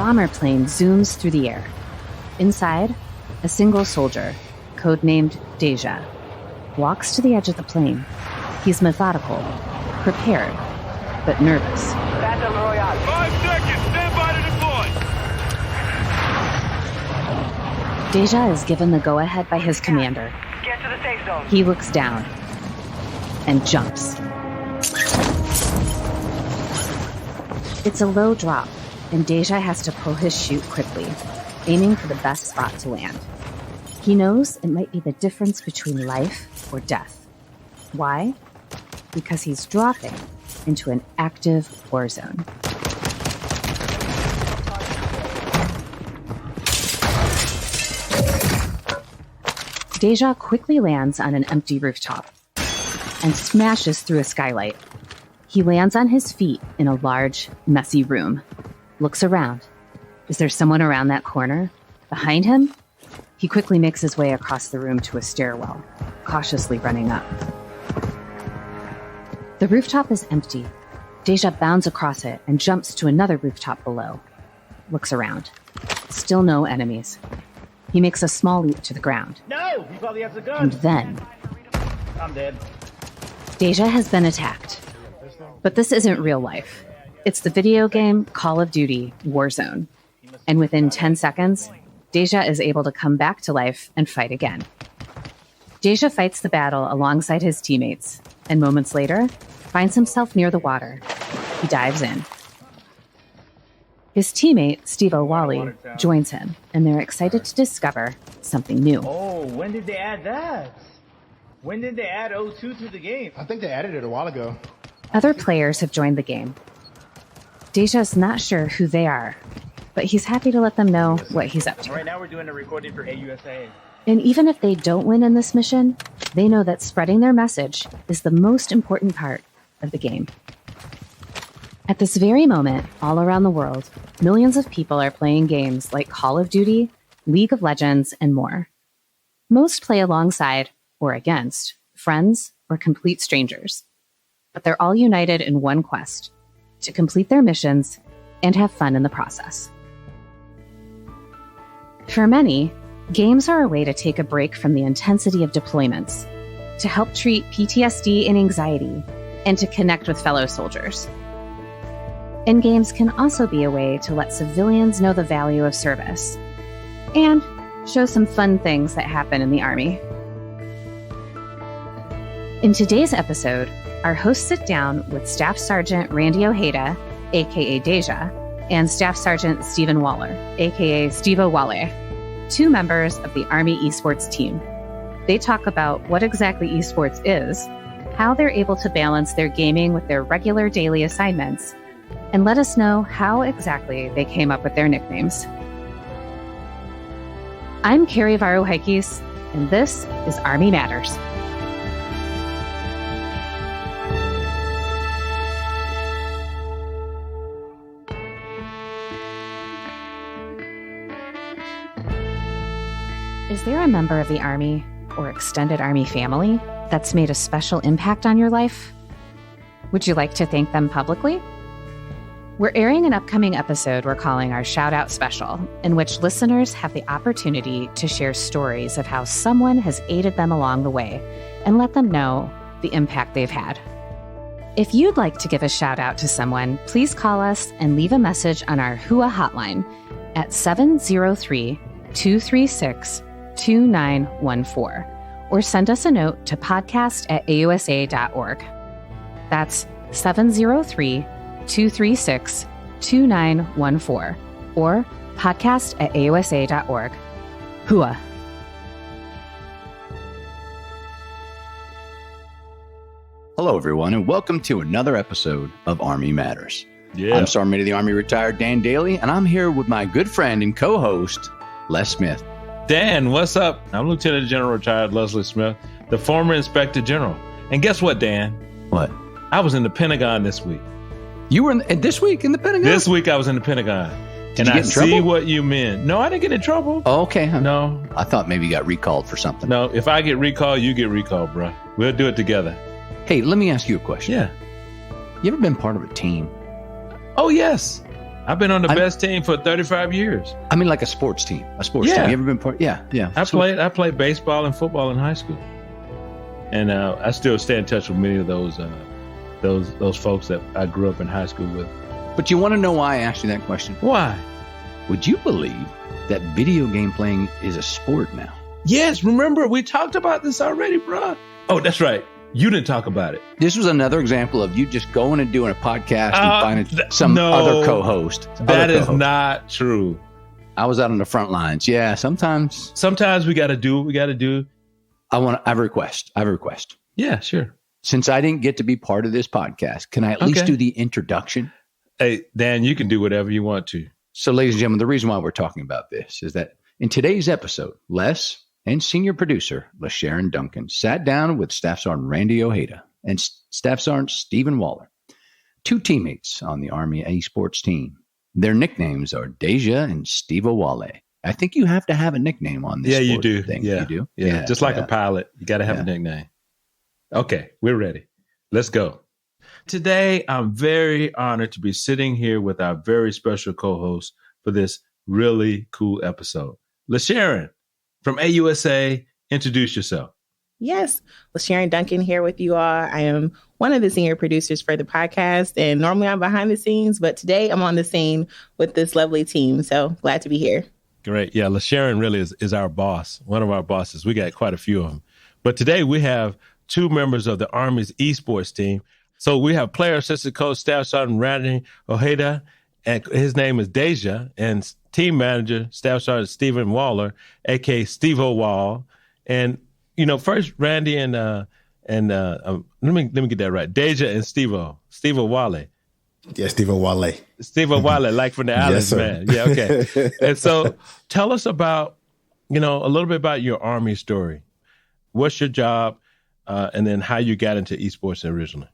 bomber plane zooms through the air. Inside, a single soldier, codenamed Deja, walks to the edge of the plane. He's methodical, prepared, but nervous. 5 seconds, stand by to deploy. Deja is given the go-ahead by his commander. Get to the safe zone. He looks down and jumps. It's a low drop, and Deja has to pull his chute quickly, aiming for the best spot to land. He knows it might be the difference between life or death. Why? Because he's dropping into an active war zone. Deja quickly lands on an empty rooftop and smashes through a skylight. He lands on his feet in a large, messy room, looks around. Is there someone around that corner? Behind him? He quickly makes his way across the room to a stairwell, cautiously running up. The rooftop is empty. Deja bounds across it and jumps to another rooftop below. Looks around. Still no enemies. He makes a small leap to the ground. No! He probably has a gun! And then... I'm dead. Deja has been attacked. But this isn't real life. It's the video game Call of Duty Warzone. And within 10 seconds, Deja is able to come back to life and fight again. Deja fights the battle alongside his teammates, and moments later, finds himself near the water. He dives in. His teammate, SteveOWalle, joins him, and they're excited to discover something new. Oh, when did they add that? When did they add O2 to the game? I think they added it a while ago. Other players have joined the game. Deja's not sure who they are, but he's happy to let them know what he's up to. Right now we're doing a recording for AUSA. And even if they don't win in this mission, they know that spreading their message is the most important part of the game. At this very moment, all around the world, millions of people are playing games like Call of Duty, League of Legends, and more. Most play alongside, or against, friends or complete strangers. But they're all united in one quest, to complete their missions and have fun in the process. For many, games are a way to take a break from the intensity of deployments, to help treat PTSD and anxiety, and to connect with fellow soldiers. And games can also be a way to let civilians know the value of service, and show some fun things that happen in the Army. In today's episode, our hosts sit down with Staff Sergeant Randy Ojeda, aka Deja, and Staff Sergeant SteveOWalle, aka SteveOWalle, two members of the Army Esports team. They talk about what exactly esports is, how they're able to balance their gaming with their regular daily assignments, and let us know how exactly they came up with their nicknames. I'm Carrie Varro-Heikes, and this is Army Matters. Is there a member of the Army or extended Army family that's made a special impact on your life? Would you like to thank them publicly? We're airing an upcoming episode we're calling our Shout Out Special, in which listeners have the opportunity to share stories of how someone has aided them along the way and let them know the impact they've had. If you'd like to give a shout out to someone, please call us and leave a message on our HUA hotline at 703-236-2914, or send us a note to podcast@ausa.org. That's 703-236-2914, or podcast@ausa.org. HUA. Hello, everyone, and welcome to another episode of Army Matters. Yeah. I'm Sergeant of the Army retired Dan Daly, and I'm here with my good friend and co-host, Les Smith. Dan, what's up? I'm Lieutenant General retired Leslie Smith, the former Inspector General. And guess what, Dan? What? I was in the Pentagon this week. You were this week in the Pentagon? This week I was in the Pentagon. Did and you get I in trouble? see what you meant. No, I didn't get in trouble. Oh, okay. No. I thought maybe you got recalled for something. No, if I get recalled, you get recalled, bro. We'll do it together. Hey, let me ask you a question. Yeah. You ever been part of a team? Oh, yes. I've been on the best team for 35 years. I mean, like a sports team. You ever been part? Yeah. I played baseball and football in high school, and I still stay in touch with many of those folks that I grew up in high school with. But you want to know why I asked you that question? Why? Would you believe that video game playing is a sport now? Yes. Remember, we talked about this already, bro. Oh, that's right. You didn't talk about it. This was another example of you just going and doing a podcast and finding other co-host. That is not true. I was out on the front lines. Yeah, sometimes we got to do what we got to do. I have a request. Yeah, sure. Since I didn't get to be part of this podcast, can I at least do the introduction? Hey, Dan, you can do whatever you want to. So, ladies and gentlemen, the reason why we're talking about this is that in today's episode, Les and senior producer LaSherryn Duncan sat down with Staff Sergeant Randy Ojeda and Staff Sergeant SteveOWalle, two teammates on the Army Esports team. Their nicknames are Deja and SteveOWalle. I think you have to have a nickname on this. Yeah, you do. Thing. Yeah. You do? Yeah. Just like a pilot, you got to have a nickname. Okay, we're ready. Let's go. Today, I'm very honored to be sitting here with our very special co-host for this really cool episode. LaSherryn from AUSA, introduce yourself. Yes, LaSherryn Duncan here with you all. I am one of the senior producers for the podcast, and normally I'm behind the scenes, but today I'm on the scene with this lovely team. So glad to be here. Great. Yeah, LaSherryn really is our boss, one of our bosses. We got quite a few of them. But today we have two members of the Army's esports team. So we have player assistant coach, Staff Sergeant Randy Ojeda, and his name is Deja, and team manager, Staff Sergeant SteveOWalle, aka SteveOWalle. And first Randy and let me get that right. Deja and SteveOWalle. Yeah, SteveOWalle. SteveOWalle, like from the Islands, yes, man. Yeah, okay. And so tell us about, a little bit about your Army story. What's your job, and then how you got into esports originally.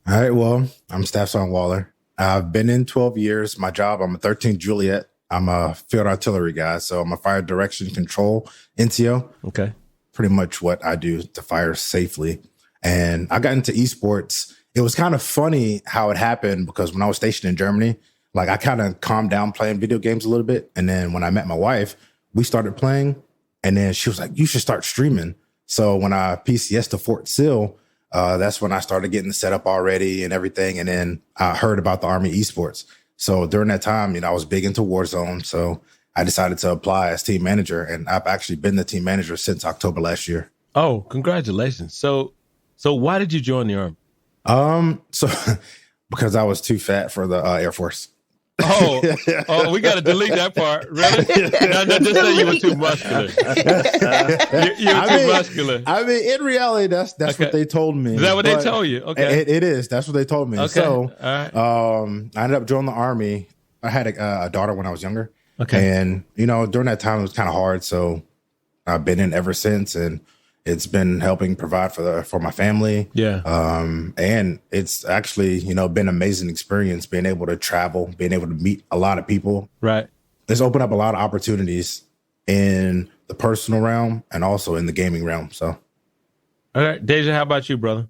All right, well, I'm Staff Sergeant Waller. I've been in 12 years. My job, I'm a 13th Juliet. I'm a field artillery guy, so I'm a fire direction control NCO. Okay. Pretty much what I do to fire safely. And I got into esports. It was kind of funny how it happened because when I was stationed in Germany, like I kind of calmed down playing video games a little bit. And then when I met my wife, we started playing. And then she was like, you should start streaming. So when I PCS'd to Fort Sill, that's when I started getting set up already and everything. And then I heard about the Army esports. So during that time, I was big into Warzone. So I decided to apply as team manager. And I've actually been the team manager since October last year. Oh, congratulations. So why did you join the Army? So because I was too fat for the Air Force. Oh, we got to delete that part. Really? No, just say you were too muscular. You were too muscular. I mean, in reality, that's okay. what they told me. Is that what they told you? Okay. It is. That's what they told me. Okay. So, all right. I ended up joining the Army. I had a daughter when I was younger. Okay. And, during that time, it was kind of hard. So I've been in ever since. And it's been helping provide for my family. Yeah. And it's actually, been an amazing experience being able to travel, being able to meet a lot of people. Right. It's opened up a lot of opportunities in the personal realm and also in the gaming realm. So. All right. Deja, how about you, brother?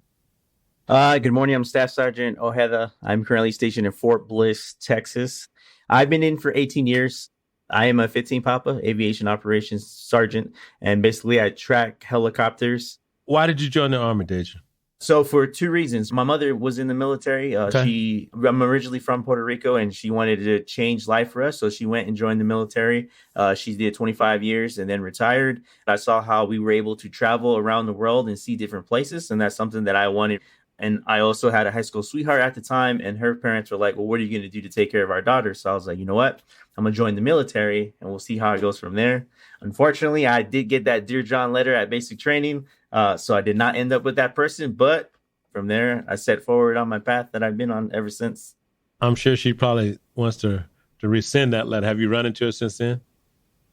Good morning. I'm Staff Sergeant Ojeda. I'm currently stationed in Fort Bliss, Texas. I've been in for 18 years. I am a 15 Papa, aviation operations sergeant, and basically I track helicopters. Why did you join the Army, Deja? So for two reasons. My mother was in the military. I'm originally from Puerto Rico, and she wanted to change life for us. So she went and joined the military. She did 25 years and then retired. I saw how we were able to travel around the world and see different places, and that's something that I wanted. And I also had a high school sweetheart at the time, and her parents were like, well, what are you going to do to take care of our daughter? So I was like, you know what? I'm going to join the military, and we'll see how it goes from there. Unfortunately, I did get that Dear John letter at basic training, so I did not end up with that person. But from there, I set forward on my path that I've been on ever since. I'm sure she probably wants to rescind that letter. Have you run into her since then?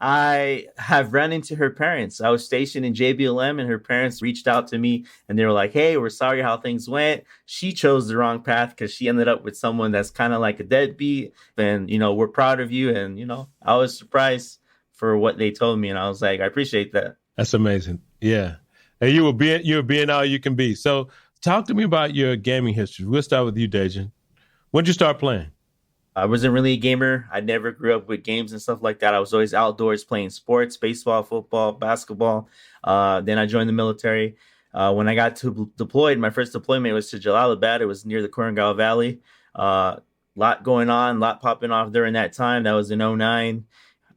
I have run into her parents. I was stationed in JBLM, and her parents reached out to me, and they were like, hey, we're sorry how things went. She chose the wrong path because she ended up with someone that's kind of like a deadbeat. And, we're proud of you. And, I was surprised for what they told me. And I was like, I appreciate that. That's amazing. Yeah. And you were being all you can be. So talk to me about your gaming history. We'll start with you, Deja. When did you start playing? I wasn't really a gamer. I never grew up with games and stuff like that. I was always outdoors playing sports, baseball, football, basketball. Then I joined the military. When I got deployed, my first deployment was to Jalalabad. It was near the Korangal Valley. Lot going on, lot popping off during that time. That was in 2009.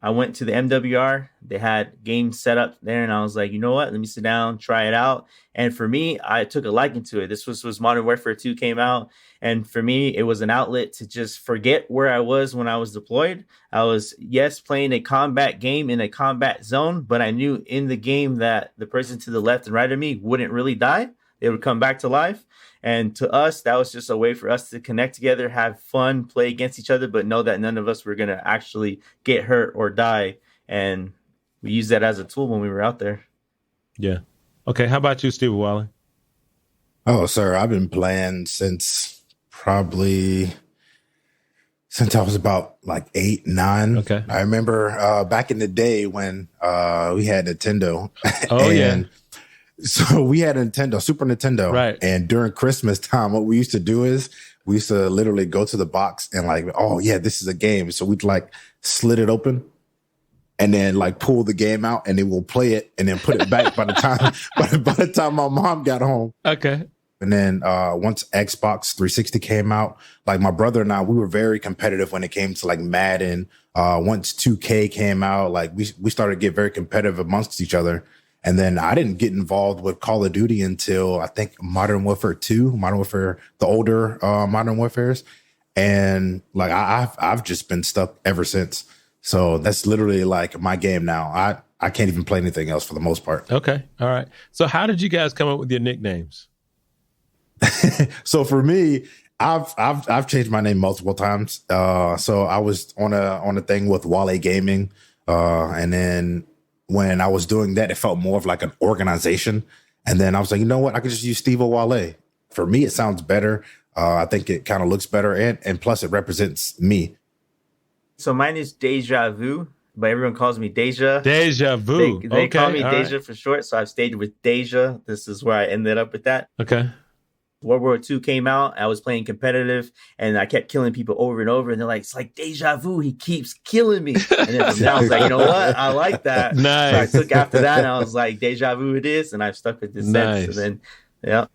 I went to the MWR. They had games set up there, and I was like, you know what? Let me sit down, try it out. And for me, I took a liking to it. This was Modern Warfare 2 came out, and for me, it was an outlet to just forget where I was when I was deployed. I was, yes, playing a combat game in a combat zone, but I knew in the game that the person to the left and right of me wouldn't really die. They would come back to life. And to us, that was just a way for us to connect together, have fun, play against each other, but know that none of us were going to actually get hurt or die. And we used that as a tool when we were out there. Yeah. Okay. How about you, SteveOWalle? Oh, sir, I've been playing since I was about like 8, 9. Okay. I remember back in the day when we had Nintendo. Oh, yeah. So we had a Super Nintendo. Right. And during Christmas time, what we used to do is we used to literally go to the box and like, oh yeah, this is a game. So we'd like slit it open and then like pull the game out and then we'll play it and then put it back by the time my mom got home. Okay. And then once Xbox 360 came out, like my brother and I, we were very competitive when it came to like Madden. Once 2K came out, like we started to get very competitive amongst each other. And then I didn't get involved with Call of Duty until I think Modern Warfare 2, the older Modern Warfares. And like I've just been stuck ever since. So that's literally like my game now. I can't even play anything else for the most part. Okay. All right. So how did you guys come up with your nicknames? So for me, I've changed my name multiple times. So I was on a thing with Wale Gaming, and then when I was doing that, it felt more of like an organization. And then I was like, you know what? I could just use SteveOWalle. For me, it sounds better. I think it kind of looks better, and plus it represents me. So mine is Deja Vu, but everyone calls me Deja. Deja Vu. They call me Deja for short, so I've stayed with Deja. This is where I ended up with that. Okay. World War II came out. I was playing competitive, and I kept killing people over and over. And they're like, "It's like Deja Vu. He keeps killing me." And then from there, I was like, "You know what? I like that." Nice. So I took after that, and I was like, "Deja Vu it is," and I've stuck with this Nice. since. And then, yeah.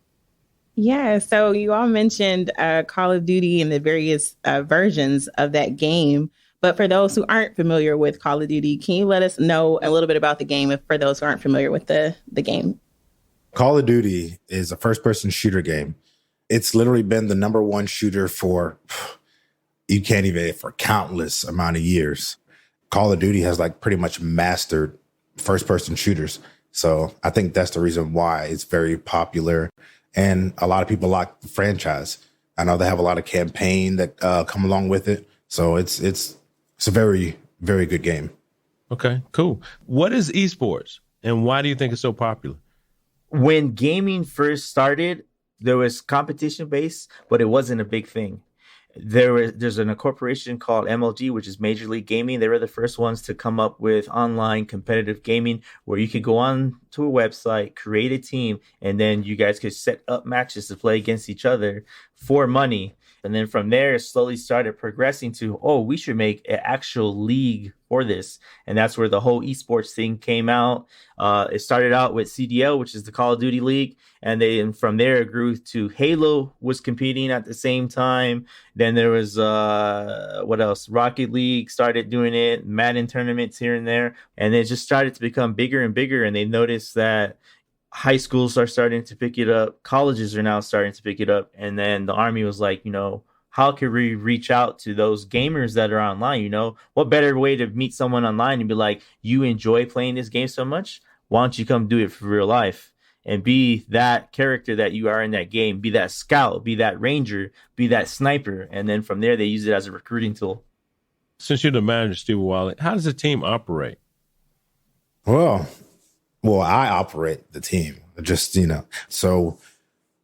Yeah, so you all mentioned Call of Duty and the various versions of that game. But for those who aren't familiar with Call of Duty, can you let us know a little bit about the game for those who aren't familiar with the game? Call of Duty is a first-person shooter game. It's literally been the number one shooter for countless amount of years. Call of Duty has like pretty much mastered first-person shooters. So I think that's the reason why it's very popular. And a lot of people like the franchise. I know they have a lot of campaign that come along with it. So it's a very, very good game. Okay, cool. What is esports and why do you think it's so popular? When gaming first started, there was competition based, but it wasn't a big thing. There's a corporation called MLG, which is Major League Gaming. They were the first ones to come up with online competitive gaming where you could go on to a website, create a team, and then you guys could set up matches to play against each other for money. And then from there, it slowly started progressing to, we should make an actual league for this. And that's where the whole esports thing came out. It started out with CDL, which is the Call of Duty League. And then from there, it grew to Halo was competing at the same time. Then there was, what else? Rocket League started doing it, Madden tournaments here and there. And it just started to become bigger and bigger. And they noticed that high schools are starting to pick it up. Colleges are now starting to pick it up. And then the Army was like, how can we reach out to those gamers that are online? What better way to meet someone online and be like, you enjoy playing this game so much? Why don't you come do it for real life and be that character that you are in that game? Be that scout, be that ranger, be that sniper. And then from there, they use it as a recruiting tool. Since you're the manager, SteveOWalle, how does the team operate? Well, I operate the team, just, so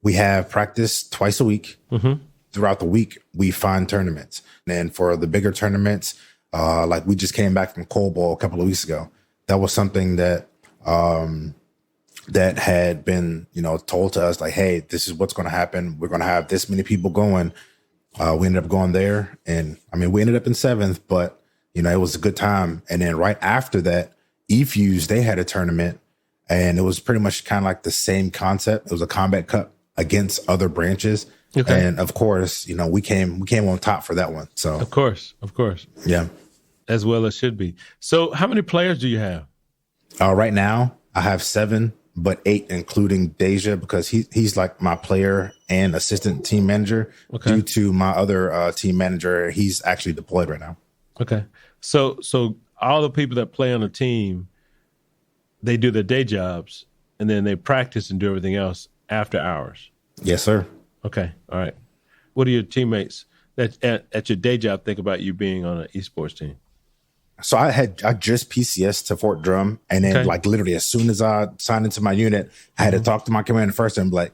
we have practice twice a week. Mm-hmm. Throughout the week, we find tournaments. And for the bigger tournaments, like we just came back from Cold Ball a couple of weeks ago. That was something that that had been, told to us like, hey, this is what's going to happen. We're going to have this many people going. We ended up going there, and I mean, we ended up in 7th, but you know, it was a good time. And then right after that, eFuse, they had a tournament, and it was pretty much kind of like the same concept. It was a combat cup against other branches. Okay. And of course, you know, we came on top for that one. So of course. Yeah. As well as should be. So how many players do you have? Right now I have 7, but 8, including Deja, because he's like my player and assistant team manager. Okay. Due to my other team manager, he's actually deployed right now. Okay. So all the people that play on the team, they do their day jobs and then they practice and do everything else after hours. Yes, sir. Okay. All right. What do your teammates that at your day job think about you being on an esports team? So I just PCS to Fort Drum, and then like literally as soon as I signed into my unit, I had to talk to my commander first and be like,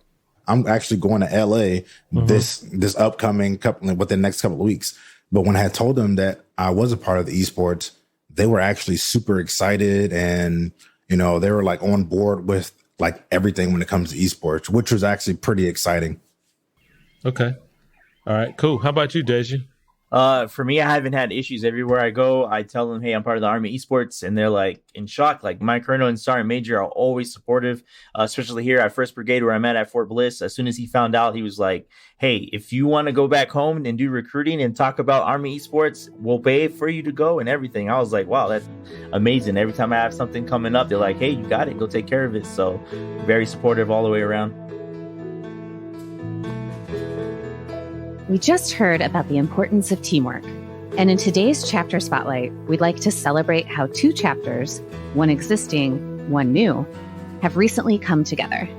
I'm actually going to LA this upcoming couple within the next couple of weeks. But when I had told them that I was a part of the esports, they were actually super excited, and you know, they were like on board with like everything when it comes to esports, which was actually pretty exciting. Okay. All right, cool. How about you, Deja? For me, I haven't had issues everywhere I go. I tell them, hey, I'm part of the Army Esports, and they're like in shock. Like my colonel and sergeant major are always supportive, especially here at 1st Brigade where I'm at Fort Bliss. As soon as he found out, he was like, hey, if you want to go back home and do recruiting and talk about Army Esports, we'll pay for you to go and everything. I was like, wow, that's amazing. Every time I have something coming up, they're like, hey, you got it. Go take care of it. So very supportive all the way around. We just heard about the importance of teamwork. And in today's chapter spotlight, we'd like to celebrate how 2 chapters, one existing, one new, have recently come together.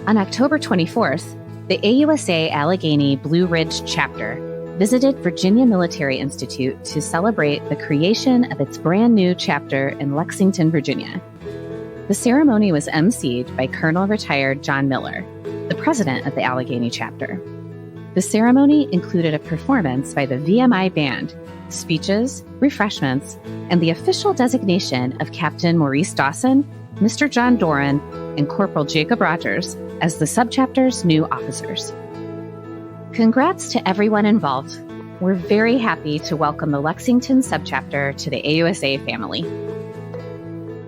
On October 24th, the AUSA Allegheny Blue Ridge chapter visited Virginia Military Institute to celebrate the creation of its brand new chapter in Lexington, Virginia. The ceremony was emceed by Colonel Retired John Miller, the president of the Allegheny chapter. The ceremony included a performance by the VMI band, speeches, refreshments, and the official designation of Captain Maurice Dawson, Mr. John Doran, and Corporal Jacob Rogers as the subchapter's new officers. Congrats to everyone involved. We're very happy to welcome the Lexington subchapter to the AUSA family.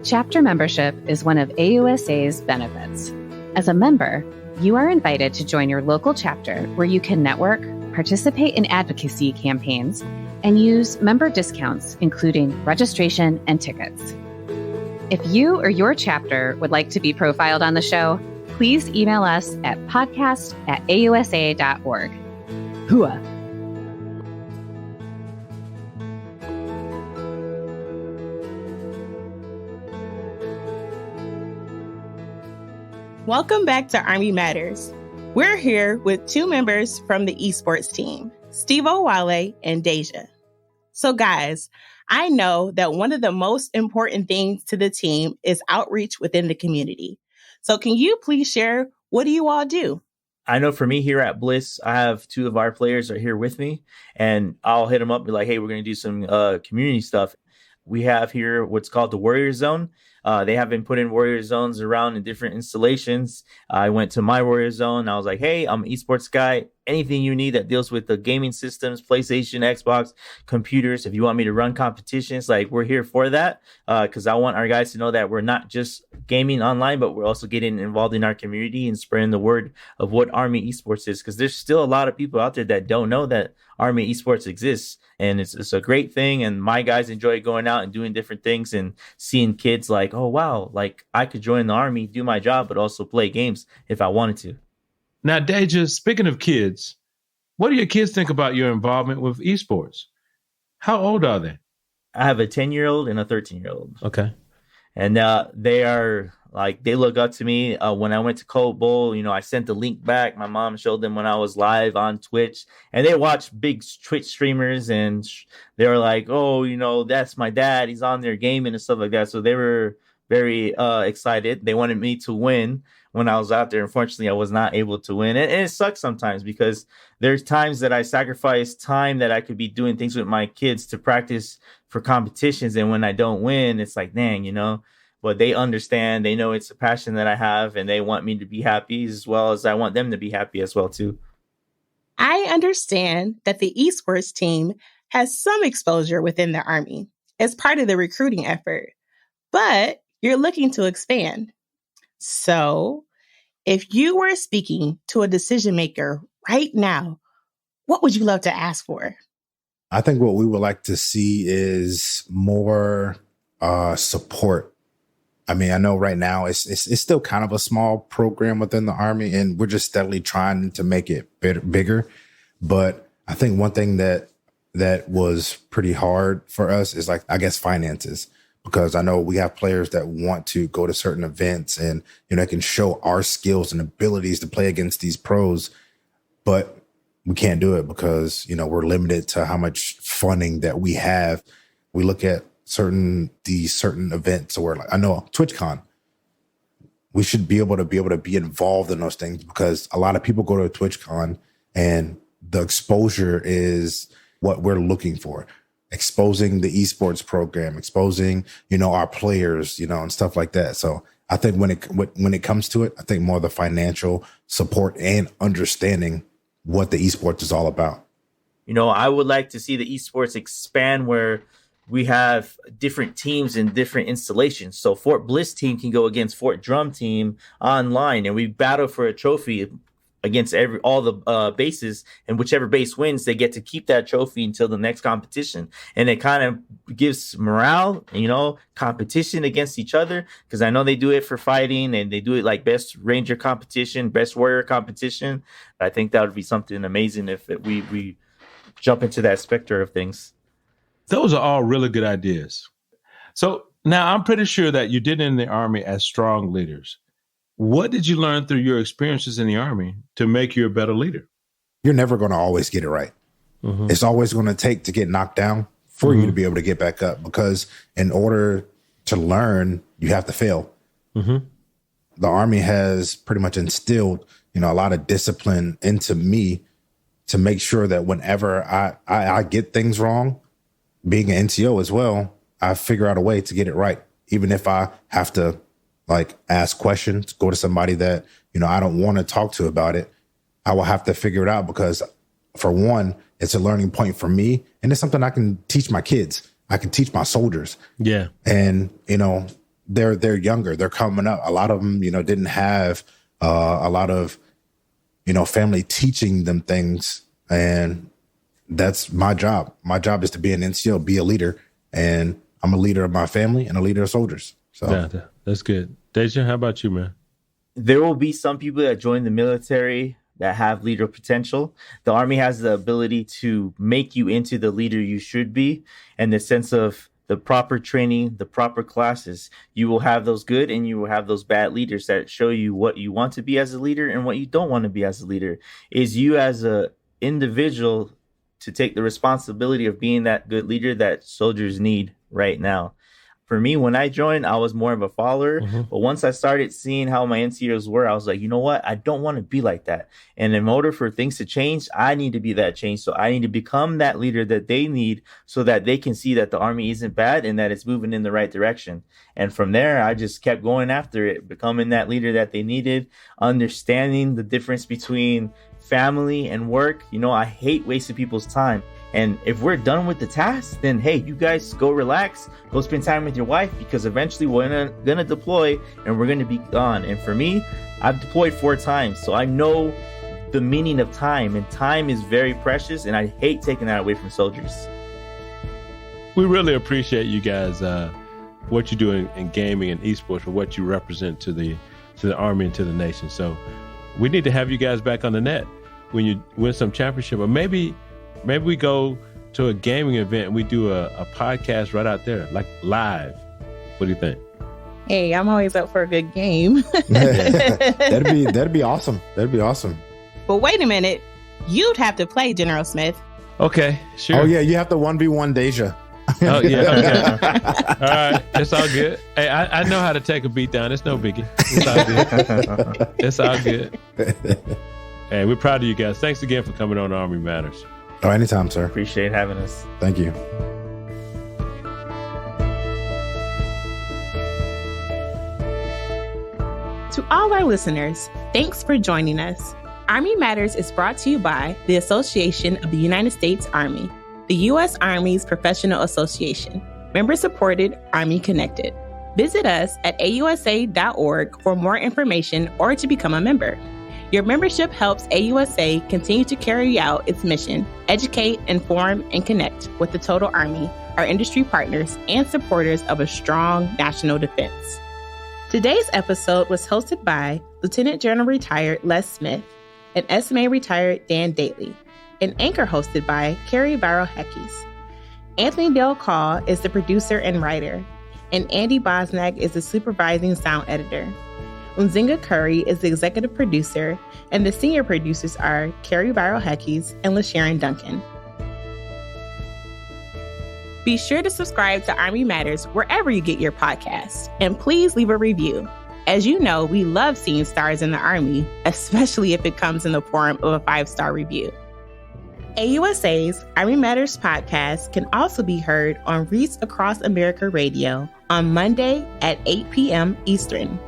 Chapter membership is one of AUSA's benefits. As a member, you are invited to join your local chapter where you can network, participate in advocacy campaigns, and use member discounts, including registration and tickets. If you or your chapter would like to be profiled on the show, please email us at podcast@ausa.org. Hooah! Welcome back to Army Matters. We're here with 2 members from the esports team, SteveOWalle and Deja. So guys, I know that one of the most important things to the team is outreach within the community. So can you please share, what do you all do? I know for me here at Bliss, I have 2 of our players are here with me, and I'll hit them up and be like, hey, we're going to do some community stuff. We have here what's called the Warrior Zone. They have been putting Warrior Zones around in different installations. I went to my Warrior Zone. I was like, hey, I'm an esports guy. Anything you need that deals with the gaming systems, PlayStation, Xbox, computers. If you want me to run competitions, like we're here for that. Because I want our guys to know that we're not just gaming online, but we're also getting involved in our community and spreading the word of what Army Esports is. Because there's still a lot of people out there that don't know that Army Esports exists. And it's a great thing. And my guys enjoy going out and doing different things and seeing kids like, oh, wow, like I could join the Army, do my job, but also play games if I wanted to. Now, Deja, speaking of kids, what do your kids think about your involvement with esports? How old are they? I have a 10-year-old and a 13-year-old. Okay. And they are like, they look up to me. When I went to Cold Bowl, you know, I sent the link back. My mom showed them when I was live on Twitch, and they watch big Twitch streamers, and they were like, oh, you know, that's my dad. He's on there gaming and stuff like that. So they were very excited. They wanted me to win when I was out there. Unfortunately, I was not able to win. And it sucks sometimes because there's times that I sacrifice time that I could be doing things with my kids to practice for competitions. And when I don't win, it's like, dang, you know, but they understand. They know it's a passion that I have, and they want me to be happy as well as I want them to be happy as well, too. I understand that the esports team has some exposure within the Army as part of the recruiting effort, but you're looking to expand. So, if you were speaking to a decision maker right now, what would you love to ask for? I think what we would like to see is more support. I mean, I know right now it's still kind of a small program within the Army, and we're just steadily trying to make it bigger. But I think one thing that was pretty hard for us is, like, I guess, finances, because I know we have players that want to go to certain events and, you know, can show our skills and abilities to play against these pros, but we can't do it because, you know, we're limited to how much funding that we have. We look at certain events, where, like, I know TwitchCon, we should be able to be involved in those things, because a lot of people go to TwitchCon and the exposure is what we're looking for. Exposing the esports program, exposing, you know, our players, you know, and stuff like that. So I think when it comes to it, I think more the financial support and understanding what the esports is all about. You know, I would like to see the esports expand where we have different teams and different installations. So Fort Bliss team can go against Fort Drum team online, and we battle for a trophy against all the bases, and whichever base wins, they get to keep that trophy until the next competition. And it kind of gives morale, you know, competition against each other, because I know they do it for fighting, and they do it like best ranger competition, best warrior competition. I think that would be something amazing if we jump into that specter of things. Those are all really good ideas. So now I'm pretty sure that you did in the Army as strong leaders. What did you learn through your experiences in the Army to make you a better leader? You're never going to always get it right. Mm-hmm. It's always going to take to get knocked down for you to be able to get back up, because in order to learn, you have to fail. Mm-hmm. The Army has pretty much instilled, you know, a lot of discipline into me to make sure that whenever I get things wrong, being an NCO as well, I figure out a way to get it right. Even if I have to, like, ask questions, go to somebody that, you know, I don't want to talk to about it, I will have to figure it out, because for one, it's a learning point for me, and it's something I can teach my kids. I can teach my soldiers. Yeah. And, you know, they're younger, they're coming up. A lot of them, you know, didn't have a lot of, you know, family teaching them things. And that's my job. My job is to be an NCO, be a leader. And I'm a leader of my family and a leader of soldiers. So yeah, that's good. Deja, how about you, man? There will be some people that join the military that have leader potential. The Army has the ability to make you into the leader you should be, and the sense of the proper training, the proper classes. You will have those good and you will have those bad leaders that show you what you want to be as a leader and what you don't want to be as a leader. Is you as an individual to take the responsibility of being that good leader that soldiers need right now. For me, when I joined, I was more of a follower. Mm-hmm. But once I started seeing how my NCOs were, I was like, you know what? I don't want to be like that. And in order for things to change, I need to be that change. So I need to become that leader that they need so that they can see that the Army isn't bad and that it's moving in the right direction. And from there, I just kept going after it, becoming that leader that they needed, understanding the difference between family and work. You know, I hate wasting people's time. And if we're done with the task, then hey, you guys go relax, go spend time with your wife, because eventually we're gonna deploy and we're gonna be gone. And for me, I've deployed 4 times, so I know the meaning of time, and time is very precious, and I hate taking that away from soldiers. We really appreciate you guys, what you're doing in gaming and esports, for what you represent to the Army and to the nation. So we need to have you guys back on the net when you win some championship, or maybe we go to a gaming event and we do a podcast right out there, like live. What do you think? Hey, I'm always up for a good game. That'd be awesome. That'd be awesome. But wait a minute, you'd have to play General Smith. Okay, sure. Oh yeah, you have to 1v1 Deja. Oh yeah, okay. All right, it's all good. Hey, I know how to take a beat down. It's no biggie. It's all good. Hey, we're proud of you guys. Thanks again for coming on Army Matters. Oh, anytime, sir. Appreciate having us. Thank you. To all our listeners, thanks for joining us. Army Matters is brought to you by the Association of the United States Army, the U.S. Army's professional association, member-supported, Army-connected. Visit us at ausa.org for more information or to become a member. Your membership helps AUSA continue to carry out its mission, educate, inform, and connect with the total Army, our industry partners, and supporters of a strong national defense. Today's episode was hosted by Lieutenant General Retired Les Smith and SMA Retired Dan Daly, and anchor hosted by Carrie Barrow-Heckes. Anthony Dale Call is the producer and writer, and Andy Bosnack is the supervising sound editor. Unzinga Curry is the executive producer, and the senior producers are Carrie Barrow-Heckes and LaSherryn Duncan. Be sure to subscribe to Army Matters wherever you get your podcasts, and please leave a review. As you know, we love seeing stars in the Army, especially if it comes in the form of a 5-star review. AUSA's Army Matters podcast can also be heard on Reach Across America Radio on Monday at 8 p.m. Eastern,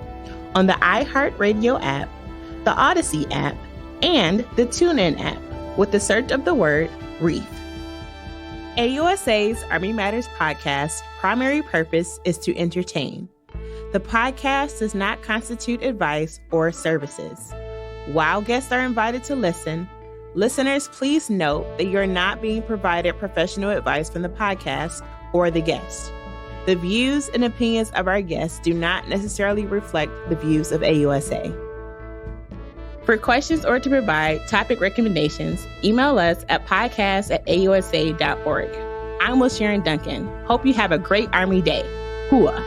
on the iHeartRadio app, the Odyssey app, and the TuneIn app with the search of the word Reef. AUSA's Army Matters podcast primary purpose is to entertain. The podcast does not constitute advice or services. While guests are invited to listen, listeners, please note that you're not being provided professional advice from the podcast or the guest. The views and opinions of our guests do not necessarily reflect the views of AUSA. For questions or to provide topic recommendations, email us at podcast@ausa.org. I'm LaSherryn Duncan. Hope you have a great Army Day. Hooah!